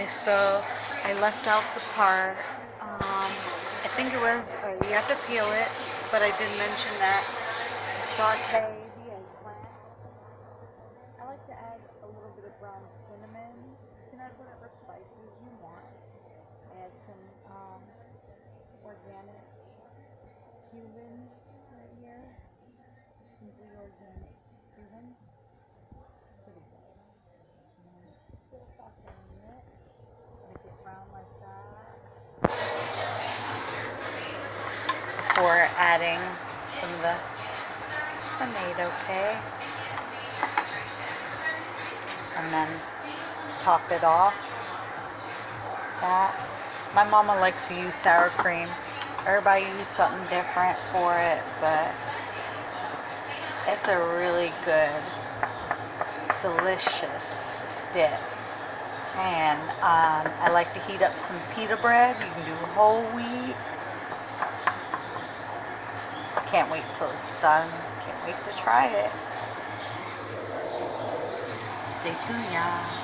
Okay, so I left out the part. I think it was, you have to peel it, but I did mention that saute the eggplant. I like to add a little bit of ground cinnamon. You can add whatever spices you want. I add some organic cumin right here. Simply organic cumin. Pretty good. Still sauteing it. Make it brown like that. Before adding some of the tomato paste. And then top it off. That. My mama likes to use sour cream. Everybody uses something different for it, but it's a really good, delicious dip. And I like to heat up some pita bread. You can do whole wheat. Can't wait till it's done. Can't wait to try it. Stay tuned, y'all.